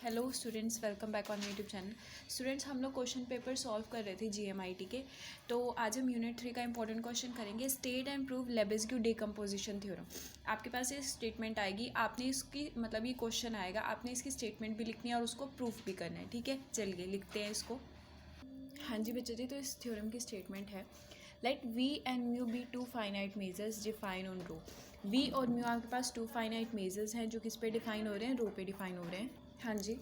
Hello students, welcome back on YouTube channel. Students, हम लोग question paper solve कर रहे थे जीएमआईटी के। तो आज हम यूनिट 3 का इंपॉर्टेंट क्वेश्चन करेंगे, state and prove Lebesgue decomposition theorem. आपके पास ये स्टेटमेंट आएगी, आपने इसकी मतलब ये क्वेश्चन आएगा, आपने इसकी स्टेटमेंट भी लिखनी है और उसको प्रूफ भी करना है। ठीक है, चलिए लिखते हैं इसको। हाँ जी बच्चे जी, तो इस थ्योरम की स्टेटमेंट है, let V and mu be two finite measures define on rho. V और म्यू आपके पास टू फाइनाइट मेजर्स हैं जो किस पे डिफाइन हो रहे हैं, रो पे डिफाइन हो रहे हैं। हाँ जी,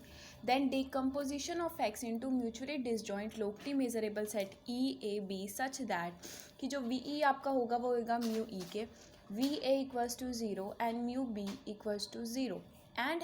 then decomposition of X into mutually disjoint locally measurable set E A B such that कि जो वी ई आपका होगा वो होगा म्यू ई के, V A equals to 0 and mu B equals to 0 and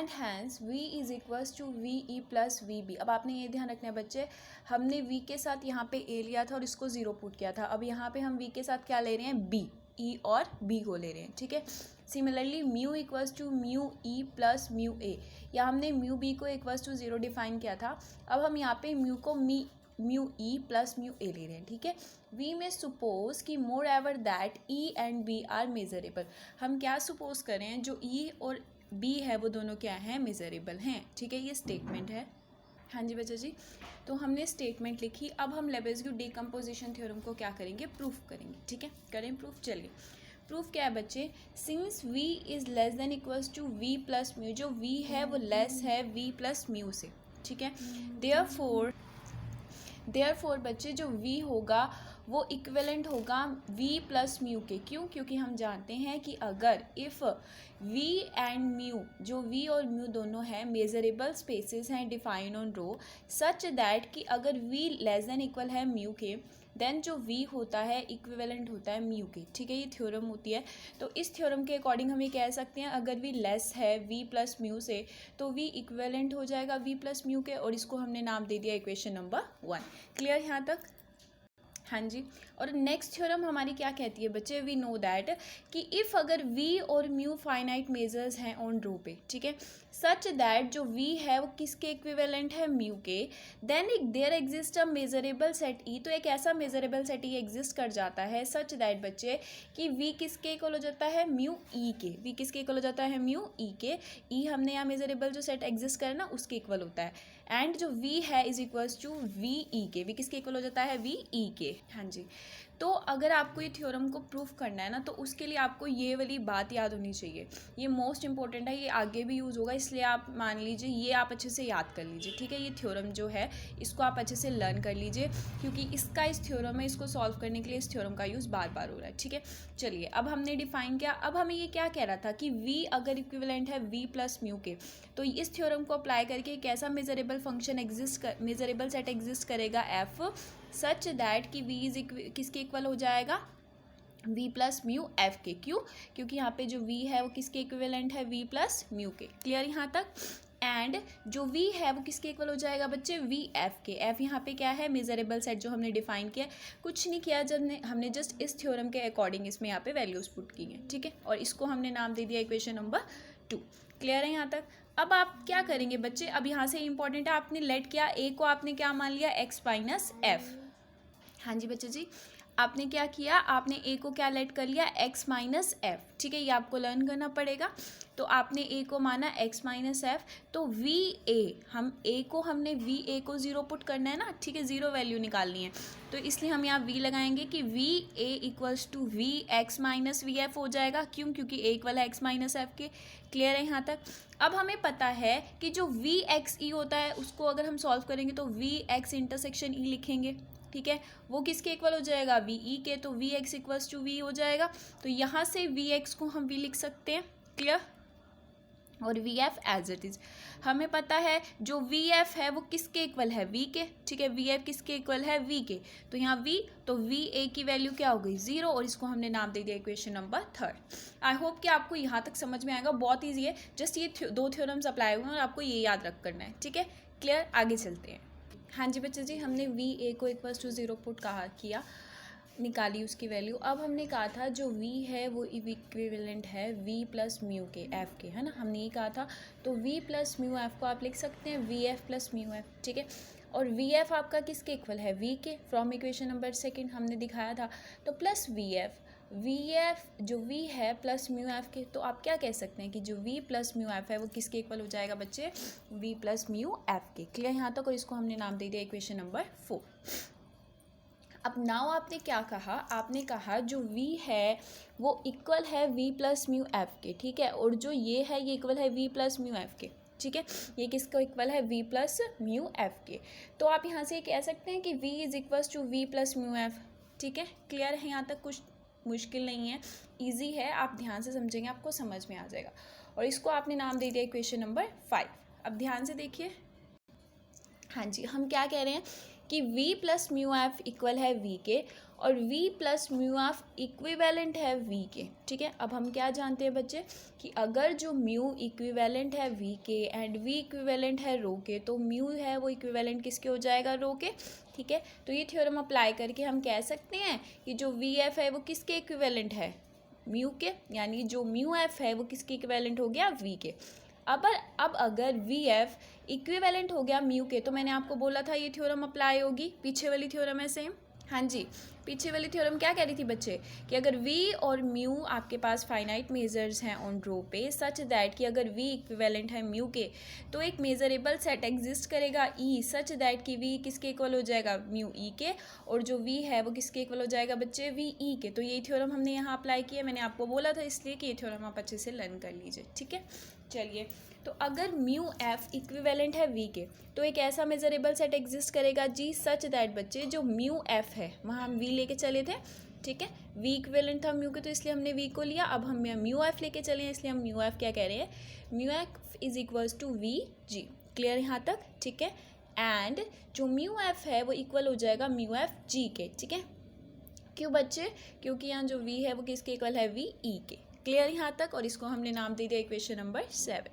hence v is equals to V E plus V B. अब आपने ये ध्यान रखना है बच्चे, हमने v के साथ यहाँ पे a लिया था और इसको 0 पुट किया था। अब यहाँ पे हम v के साथ क्या ले रहे हैं, b, e और b को ले रहे हैं। ठीक है, similarly mu equals to mu E plus mu A, या हमने म्यू बी को इक्वल्स टू 0 डिफाइन किया था। अब हम यहाँ पे म्यू को mu E plus mu A ले रहे हैं। ठीक है, वी में सपोज कि moreover that E and B are measurable. हम क्या सपोज कर रहे हैं, जो ई और बी है वो दोनों क्या हैं, मेजरेबल हैं। ठीक है, ये स्टेटमेंट है। हाँ जी बच्चा जी, तो हमने स्टेटमेंट लिखी। अब हम लेबेसग्यू डिकम्पोजिशन थ्योरम को क्या करेंगे, प्रूफ करेंगे। ठीक है, करें प्रूफ। चलिए, प्रूफ क्या है बच्चे, since v is less than equals to v plus mu, जो v है वो लेस है v प्लस म्यू से। ठीक है, देयरफॉर बच्चे जो v होगा वो इक्विवेलेंट होगा v प्लस म्यू के। क्यों? क्योंकि हम जानते हैं कि अगर इफ़ v एंड म्यू, जो v और म्यू दोनों हैं, मेजरेबल स्पेसेस हैं define on rho such that कि अगर v लेस देन इक्वल है म्यू के, देन जो v होता है इक्विवेलेंट होता है म्यू के। ठीक है, ये थ्योरम होती है। तो इस थ्योरम के अकॉर्डिंग हम ये कह सकते हैं, अगर v लेस है v प्लस म्यू से तो v इक्विवेलेंट हो जाएगा v प्लस म्यू के, और इसको हमने नाम दे दिया इक्वेशन नंबर 1। क्लियर यहाँ तक? हाँ जी, और नेक्स्ट थ्योरम हमारी क्या कहती है बच्चे, वी नो दैट कि इफ़ अगर v और म्यू फाइनाइट मेजर्स हैं ऑन रो पे, ठीक है, सच दैट जो v है वो किसके इक्विवेलेंट है, म्यू के, then there exist a measurable set e। तो एक ऐसा मेजरेबल सेट e एग्जिस्ट कर जाता है सच दैट बच्चे कि v किसके इक्वल हो जाता है, म्यू e के। v किसके इक्वल हो जाता है, म्यू e के। e हमने यहाँ मेजरेबल जो सेट एग्जिस्ट करे ना उसके इक्वल होता है। एंड जो v है is equals to V E के। v किसके इक्वल हो जाता है, वी ई के। हाँ जी, तो अगर आपको ये थ्योरम को प्रूफ करना है ना, तो उसके लिए आपको ये वाली बात याद होनी चाहिए। ये मोस्ट इंपॉर्टेंट है, ये आगे भी यूज़ होगा, इसलिए आप मान लीजिए ये आप अच्छे से याद कर लीजिए। ठीक है, ये थ्योरम जो है इसको आप अच्छे से लर्न कर लीजिए, क्योंकि इसका इस थ्योरम में इसको सॉल्व करने के लिए इस थ्योरम का यूज़ बार बार हो रहा है। ठीक है, चलिए अब हमने डिफाइन किया। अब हमें ये क्या कह रहा था कि v अगर इक्विवेलेंट है v प्लस म्यू के, तो इस थ्योरम को अप्लाई करके एक ऐसा measurable function measurable set exist करेगा f सच दैट कि v इज किसके इक्वल हो जाएगा, v प्लस म्यू f के। क्यों? क्योंकि यहाँ पे जो v है वो किसके इक्विवेलेंट है, v प्लस म्यू के। क्लियर यहाँ तक? एंड जो v है वो किसके इक्वल हो जाएगा बच्चे, v f के। f यहाँ पे क्या है, मेजरेबल सेट जो हमने डिफाइन किया, कुछ नहीं किया, जब हमने जस्ट इस थ्योरम के अकॉर्डिंग इसमें यहाँ पे वैल्यूज पुट की हैं। ठीक है, और इसको हमने नाम दे दिया इक्वेशन नंबर 2। क्लियर है यहाँ तक? अब आप क्या करेंगे बच्चे, अब यहाँ से इंपॉर्टेंट है, आपने लेट किया a को, आपने क्या मान लिया, x माइनस एफ। हाँ जी बच्चे जी, आपने क्या किया, आपने a को क्या लेट कर लिया, x माइनस एफ। ठीक है, ये आपको लर्न करना पड़ेगा। तो आपने a को माना x माइनस एफ, तो वी ए, हम a को हमने वी ए को 0 पुट करना है ना। ठीक है, 0 वैल्यू निकालनी है, तो इसलिए हम यहाँ v लगाएंगे कि V A equals to V X minus V F हो जाएगा। क्यों? क्योंकि a इक्वल है x माइनस एफ के। क्लियर है यहाँ तक? अब हमें पता है कि जो वी एक्स ई होता है उसको अगर हम सॉल्व करेंगे तो वी एक्स इंटरसेक्शन ई लिखेंगे। ठीक है, वो किसके इक्वल हो जाएगा, वी ई के। तो V X equals to V हो जाएगा, तो यहाँ से वी एक्स को हम वी लिख सकते हैं। क्लियर? और V F as it is हमें पता है जो वी एफ है वो किसके इक्वल है, वी के। ठीक है, वी एफ किसके इक्वल है, वी के। तो यहाँ वी, तो वी ए की वैल्यू क्या हो गई, 0, और इसको हमने नाम दे दिया इक्वेशन नंबर 3। आई होप कि आपको यहाँ तक समझ में आएगा, बहुत ईजी है, जस्ट ये 2 थ्योरम्स अप्लाई हुए हैं और आपको ये याद रख करना है। ठीक है, क्लियर? आगे चलते हैं। हाँ जी बच्चे जी, हमने वी ए को इक्वल्स टू 0 पुट किया, निकाली उसकी वैल्यू। अब हमने कहा था जो v है वो इक्विवेलेंट है v प्लस म्यू के, f के, है ना, हमने ये कहा था। तो v प्लस म्यू एफ को आप लिख सकते हैं V F plus mu F. ठीक है, और वी एफ आपका किसके इक्वल है, v के। फ्रॉम इक्वेशन नंबर 2 हमने दिखाया था, तो plus V F V F जो वी है प्लस म्यू एफ के, तो आप क्या कह सकते हैं कि जो वी प्लस म्यू एफ है वो किसके इक्वल हो जाएगा बच्चे, वी प्लस म्यू एफ के। क्लियर यहाँ तक, और इसको हमने नाम दे दिया इक्वेशन नंबर 4। अब नाउ आपने क्या कहा, आपने कहा जो v है वो इक्वल है v प्लस म्यू एफ के, ठीक है, और जो ये है ये इक्वल है v प्लस म्यू एफ के, ठीक है, ये किसको इक्वल है v प्लस म्यू एफ के। तो आप यहाँ से कह सकते हैं कि v is equals to v plus mu F, ठीक है। क्लियर है यहाँ तक, कुछ मुश्किल नहीं है, ईजी है, आप ध्यान से समझेंगे आपको समझ में आ जाएगा। और इसको आपने नाम दे दिया इक्वेशन नंबर 5। अब ध्यान से देखिए, हाँ जी, हम क्या कह रहे हैं कि v plus mu F equal है v के, और v plus mu F equivalent है v के, ठीक है। अब हम क्या जानते हैं बच्चे कि अगर जो म्यू इक्विवेलेंट है v के एंड v इक्विवेलेंट है रो के, तो म्यू है वो इक्विवेलेंट किसके हो जाएगा, रो के, ठीक है। तो ये थ्योरम अप्लाई करके हम कह सकते हैं कि जो वी एफ है वो किसके इक्विवेलेंट है, म्यू के, यानी जो म्यू एफ है वो किसके इक्विवेलेंट हो गया, v के। अब अगर वी एफ इक्विवेलेंट हो गया म्यू के, तो मैंने आपको बोला था ये थ्योरम अप्लाई होगी, पीछे वाली थ्योरम है सेम। हाँ जी, पीछे वाली थ्योरम क्या कह रही थी बच्चे कि अगर v और म्यू आपके पास फाइनाइट मेजर्स हैं ऑन रो पे, सच दैट कि अगर v इक्विवेलेंट है म्यू के, तो एक मेजरेबल सेट एग्जिस्ट करेगा e, सच दैट कि v किसके इक्वल हो जाएगा, म्यू e के, और जो v है वो किसके इक्वल हो जाएगा बच्चे, v e के। तो ये थ्योरम हमने यहाँ अप्लाई किया, मैंने आपको बोला था इसलिए कि ये थ्योरम आप अच्छे से लर्न कर लीजिए, ठीक है। चलिए, तो अगर म्यू एफ इक्विवेलेंट है v के, तो एक ऐसा मेजरेबल सेट एग्जिस्ट करेगा जी, सच दैट बच्चे जो म्यू एफ है वहाँ हम v लेके चले थे, ठीक है, v इक्विवेलेंट था म्यू के, तो इसलिए हमने v को लिया। अब हम म्यू एफ लेके चले हैं, इसलिए हम म्यू एफ क्या कह रहे हैं, mu F is equals to v G. Clear यहाँ तक, ठीक है। एंड जो म्यू एफ है वो इक्वल हो जाएगा म्यू एफ जी के, ठीक है। क्यों बच्चे, क्योंकि यहाँ जो v है वो किसके इक्वल है, v e के। क्लियर यहाँ तक, और इसको हमने नाम दे दिया इक्वेशन नंबर 7।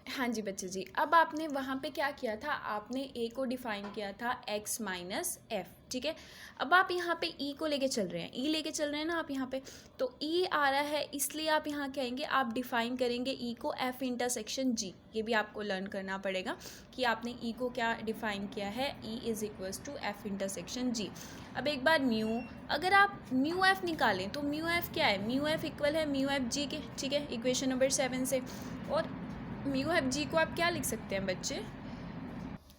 हाँ जी बच्चे जी, अब आपने वहाँ पे क्या किया था, आपने a को डिफाइन किया था x माइनस एफ, ठीक है। अब आप यहाँ पे e को लेके चल रहे हैं, e लेके चल रहे हैं ना आप यहाँ पे, तो e आ रहा है, इसलिए आप यहाँ कहेंगे, आप डिफाइन करेंगे e को f इंटरसेक्शन g। ये भी आपको लर्न करना पड़ेगा कि आपने e को क्या डिफाइन किया है, e is equals to f intersection g। अब एक बार म्यू, अगर आप म्यू एफ निकालें तो म्यू एफ क्या है, म्यू एफ इक्वल है म्यू एफ जी के, ठीक है, इक्वेशन नंबर 7 से। और म्यू एफ जी को आप क्या लिख सकते हैं बच्चे,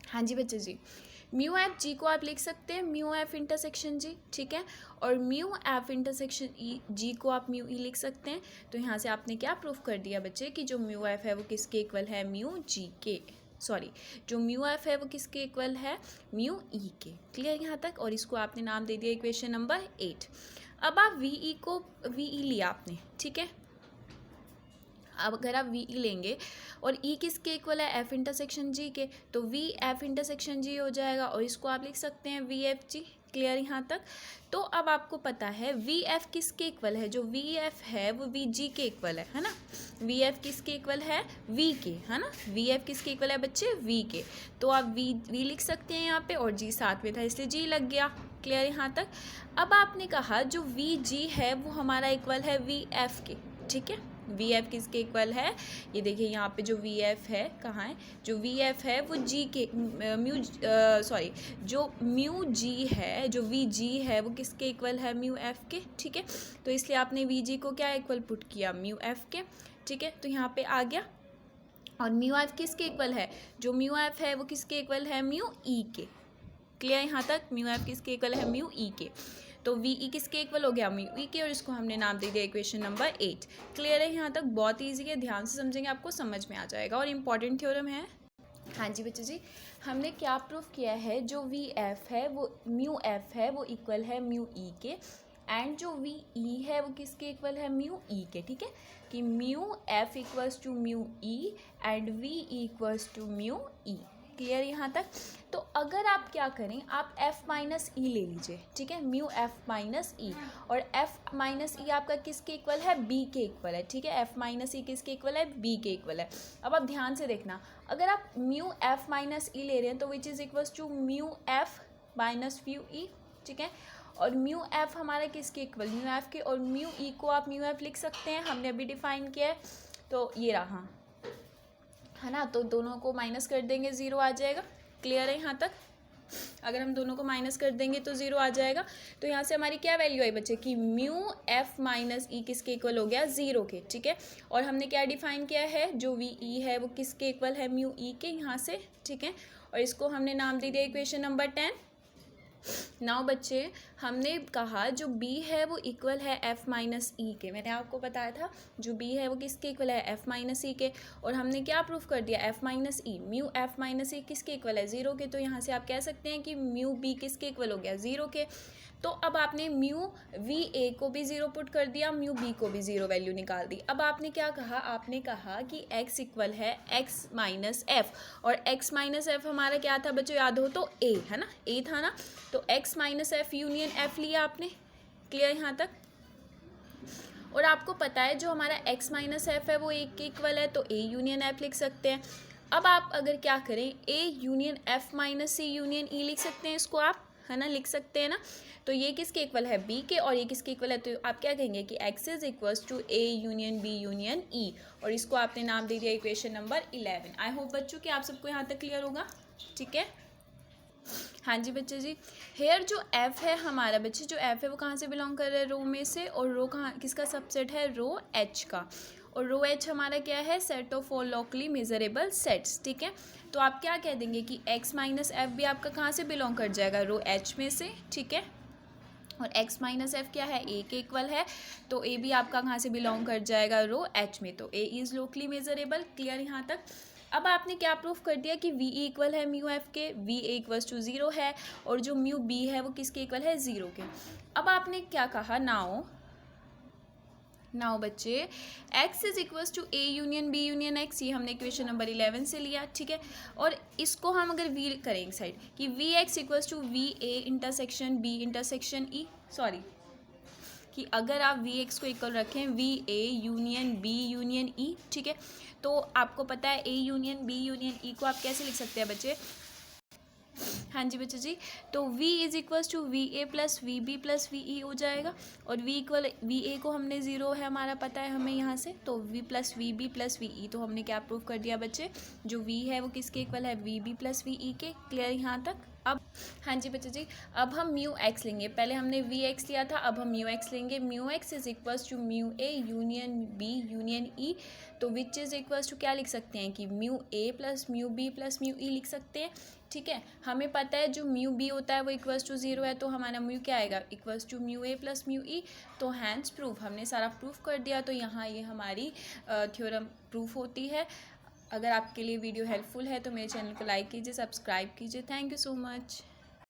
हाँ जी बच्चे जी, म्यू एफ जी को आप लिख सकते हैं म्यू एफ इंटरसेक्शन जी, ठीक है, और म्यू एफ इंटरसेक्शन ई जी को आप म्यू ई लिख सकते हैं। तो यहाँ से आपने क्या प्रूफ कर दिया बच्चे कि जो म्यू एफ है वो किसके इक्वल है, म्यू जी के, सॉरी, जो म्यू एफ है वो किसके इक्वल है, म्यू ई के। क्लियर यहाँ तक, और इसको आपने नाम दे दिया इक्वेशन नंबर 8। अब आप वी ई को, वी ई लिया आपने, ठीक है। अब अगर आप वी ई लेंगे और ई किसके इक्वल है, एफ इंटरसेक्शन जी के, तो वी एफ इंटरसेक्शन जी हो जाएगा, और इसको आप लिख सकते हैं वी एफ जी। क्लियर यहाँ तक। तो अब आपको पता है वी एफ किसके इक्वल है, जो वी एफ है वो वी जी के इक्वल है ना। वी एफ किसके इक्वल है, वी के, है ना। वी एफ किसके इक्वल है बच्चे, वी के। तो आप वी लिख सकते हैं यहाँ पे, और जी साथ में था इसलिए जी लग गया। क्लियर यहाँ तक। अब आपने कहा जो वी जी है वो हमारा इक्वल है वी एफ के, ठीक है। वी एफ किसके इक्वल है, ये देखिए यहाँ पे जो वी एफ है कहाँ है, जो वी एफ है वो जी के जो म्यू जी है, जो वी जी है वो किसके इक्वल है, म्यू एफ के, ठीक है। तो इसलिए आपने वी जी को क्या इक्वल पुट किया, म्यू एफ के, ठीक है। तो यहाँ पे आ गया। और म्यू एफ किसके इक्वल है, जो म्यू एफ है वो किसके इक्वल है, म्यू ई के। क्लियर यहाँ तक। म्यू एफ किसके इक्वल है, म्यू ई के। तो वी ई किसके इक्वल हो गया, म्यू ई के, और इसको हमने नाम दे दिया इक्वेशन नंबर 8। क्लियर है यहाँ तक। बहुत ईजी है, ध्यान से समझेंगे आपको समझ में आ जाएगा, और इम्पॉर्टेंट थ्योरम है। हाँ जी बच्चे जी, हमने क्या प्रूफ किया है, जो वी एफ है वो म्यू एफ है वो इक्वल है म्यू ई के, एंड जो वी ई है वो किसके इक्वल है, म्यू ई के, ठीक है। कि mu F equals to mu E and V E equals to mu E. Clear यहाँ तक। तो अगर आप क्या करें, आप f माइनस ई ले लीजिए, ठीक है, म्यू f माइनस ई, और f माइनस ई आपका किसके इक्वल है, b के इक्वल है, ठीक है। f माइनस ई किसके इक्वल है, b के इक्वल है। अब आप ध्यान से देखना, अगर आप म्यू f माइनस ई ले रहे हैं तो which is equals to mu f minus mu E, ठीक है। और म्यू f हमारा किसके इक्वल, म्यू f के, और म्यू ई को आप म्यू f लिख सकते हैं, हमने अभी डिफाइन किया है। तो ये रहा, है ना। तो दोनों को माइनस कर देंगे, ज़ीरो आ जाएगा। क्लियर है यहाँ तक। अगर हम दोनों को माइनस कर देंगे तो 0 आ जाएगा। तो यहाँ से हमारी क्या वैल्यू आई बच्चे कि म्यू एफ माइनस ई किसके इक्वल हो गया 0 के, ठीक है। और हमने क्या डिफाइन किया है, जो वी ई है वो किसके इक्वल है म्यू ई के यहाँ से, ठीक है। और इसको हमने नाम दे दिया इक्वेशन नंबर 10। नाउ बच्चे हमने कहा जो b है वो इक्वल है f माइनस ई के। मैंने आपको बताया था जो b है वो किसके इक्वल है f माइनस ई के। और हमने क्या प्रूफ कर दिया f माइनस ई म्यू f माइनस ई किसके इक्वल है 0 के। तो यहाँ से आप कह सकते हैं कि म्यू b किसके इक्वल हो गया 0 के। तो अब आपने म्यू वी ए को भी 0 पुट कर दिया, म्यू बी को भी 0 वैल्यू निकाल दी। अब आपने क्या कहा, आपने कहा कि x इक्वल है x माइनस एफ। और x माइनस एफ हमारा क्या था बच्चों, याद हो तो a है ना, a था ना। तो x minus F union f लिया आपने, क्लियर यहाँ तक। और आपको पता है जो हमारा x माइनस एफ है वो a के इक्वल है, तो a यूनियन f लिख सकते हैं। अब आप अगर क्या करें, a union f minus C union e लिख सकते हैं, इसको आप है ना लिख सकते हैं ना। तो ये किसके इक्वल है b के, और ये किसके इक्वल है, तो आप क्या कहेंगे कि x is equals to a union b union e। और इसको आपने नाम दे दिया इक्वेशन नंबर 11। आई होप बच्चों कि आप सबको यहाँ तक क्लियर होगा, ठीक है। हाँ जी बच्चे जी, हेयर जो f है हमारा बच्चे, जो f है वो कहाँ से बिलोंग कर रहा है, रो में से। और रो कहाँ किसका सबसेट है, रो h का। और रो h हमारा क्या है, set of all locally measurable sets, ठीक है। तो आप क्या कह देंगे कि x माइनस एफ भी आपका कहाँ से बिलोंग कर जाएगा, रो h में से, ठीक है। और x माइनस एफ क्या है, a के इक्वल है, तो a भी आपका कहाँ से बिलोंग कर जाएगा, रो h में। तो a is locally measurable, clear यहाँ तक। अब आपने क्या प्रूफ कर दिया कि वी इक्वल है म्यू एफ के, वी ए इक्वल्स टू 0 है, और जो म्यू बी है वो किसके इक्वल है 0 के। अब आपने क्या कहा, नाउ बच्चे x is equals to a union b union x, ये हमने इक्वेशन नंबर 11 से लिया, ठीक है। और इसको हम अगर v करेंगे साइड कि V X equals to V A intersection b intersection e, sorry कि अगर आप वी एक्स को इक्वल रखें V A union B union E, ठीक है। तो आपको पता है a union b union e को आप कैसे लिख सकते हैं बच्चे, हाँ जी बच्चे जी। तो v is equals to V A plus V B plus V E हो जाएगा। और v इक्वल वी ए को हमने 0 है हमारा पता है हमें यहाँ से, तो v plus V B plus V E. तो हमने क्या प्रूव कर दिया बच्चे, जो v है वो किसके इक्वल है, V B plus V E के, क्लियर यहाँ तक। अब हाँ जी बच्चे जी, अब हम म्यू एक्स लेंगे, पहले हमने वी एक्स लिया था, अब हम म्यू एक्स लेंगे। Mu X is equals to mu A union B union E. तो विच इज इक्वल्स टू क्या लिख सकते हैं कि mu A plus mu B plus mu E लिख सकते हैं, ठीक है। हमें पता है जो म्यू बी होता है वो इक्वल्स टू 0 है, तो हमारा म्यू क्या आएगा, equals to mu A plus mu E. तो हैंस प्रूफ, हमने सारा प्रूफ कर दिया। तो यहाँ ये हमारी थ्योरम प्रूफ होती है। अगर आपके लिए वीडियो हेल्पफुल है तो मेरे चैनल को लाइक कीजिए, सब्सक्राइब कीजिए। Thank you so much.